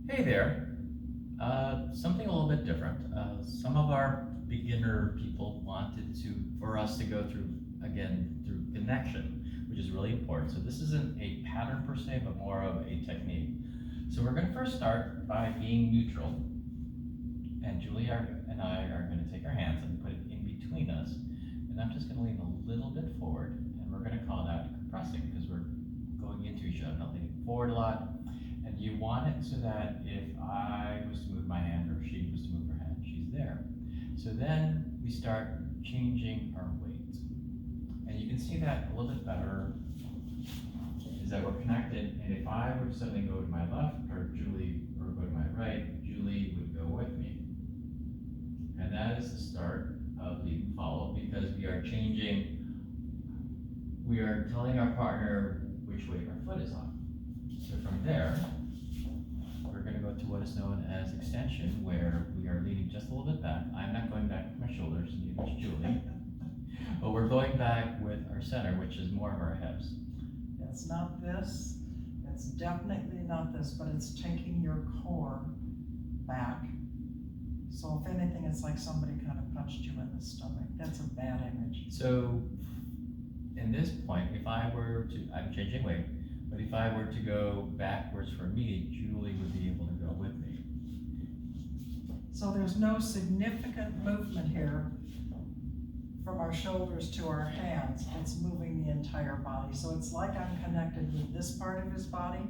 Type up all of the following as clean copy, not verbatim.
Hey there. Something a little bit different. Some of our beginner people wanted for us to go through again through connection, which is really important. So this isn't a pattern per se, but more of a technique. So we're going to first start by being neutral, and and I are going to take our hands and put it in between us, and I'm just going to lean a little bit forward, and we're going to call that compressing because we're going into each other, not leaning forward a lot. And you want it so that if I was to move my hand or she was to move her hand, she's there. So then we start changing our weight. And you can see that a little bit better is that we're connected. And if I were to suddenly go to my left or Julie, or go to my right, Julie would go with me. And that is the start of lead and follow because we are telling our partner which way our foot is on. So from there, we're going to go to what is known as extension, where we are leaning just a little bit back. I'm not going back with my shoulders, neither is Julie. But we're going back with our center, which is more of our hips. It's not this, it's definitely not this, but it's taking your core back. So if anything, it's like somebody kind of punched you in the stomach. That's a bad image. So in this point, I'm changing weight, but if I were to go backwards for me, Julie would be able to go with me. So there's no significant movement here from our shoulders to our hands. It's moving the entire body. So it's like I'm connected with this part of his body,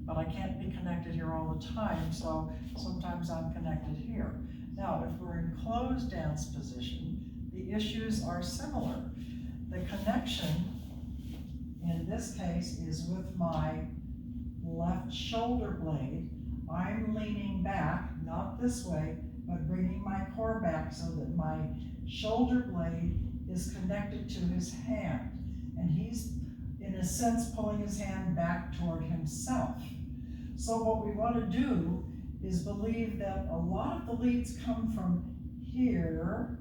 but I can't be connected here all the time. So sometimes I'm connected here. Now, if we're in closed dance position, the issues are similar. The connection in this case is with my left shoulder blade. I'm leaning back, not this way, but bringing my core back so that my shoulder blade is connected to his hand. And he's, in a sense, pulling his hand back toward himself. So what we want to do is believe that a lot of the leads come from here,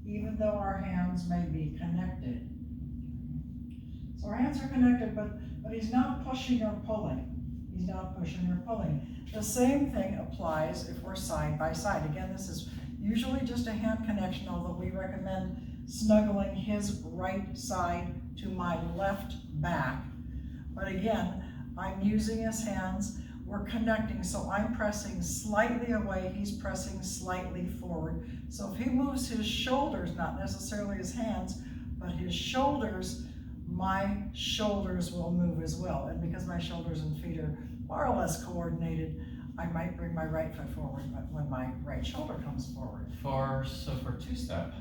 even though our hands may be connected. So our hands are connected, but he's not pushing or pulling. He's not pushing or pulling. The same thing applies if we're side by side. Again, this is usually just a hand connection, although we recommend snuggling his right side to my left back. But again, I'm using his hands. We're connecting, so I'm pressing slightly away, he's pressing slightly forward. So if he moves his shoulders, not necessarily his hands, but his shoulders, my shoulders will move as well. And because my shoulders and feet are more or less coordinated, I might bring my right foot forward when my right shoulder comes forward. For two-step,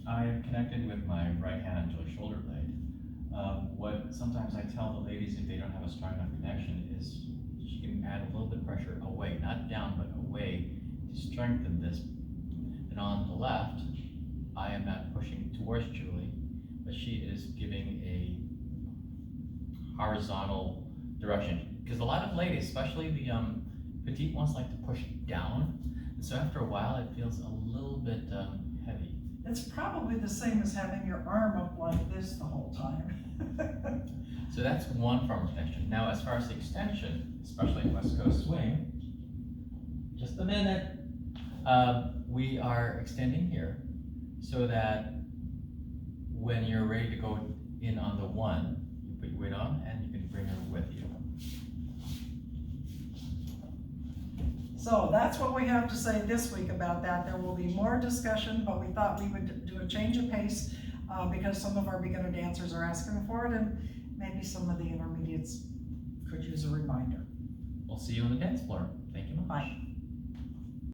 I am connected with my right hand to a shoulder blade. What sometimes I tell the ladies if they don't have a strong enough connection is she can add a little bit of pressure away, not down, but away to strengthen this. And on the left, I am not pushing towards Julie, but she is giving a horizontal direction. Because a lot of ladies, especially the petite ones, like to push down. And so after a while, it feels a little bit heavy. It's probably the same as having your arm up like this the whole time. So that's one form of extension. Now, as far as the extension, especially in West Coast swing, just a minute, we are extending here so that when you're ready to go in on the one, you put your weight on and you can bring her with you. So that's what we have to say this week about that. There will be more discussion, but we thought we would do a change of pace because some of our beginner dancers are asking for it, and maybe some of the intermediates could use a reminder. We'll see you on the dance floor. Thank you much. Bye.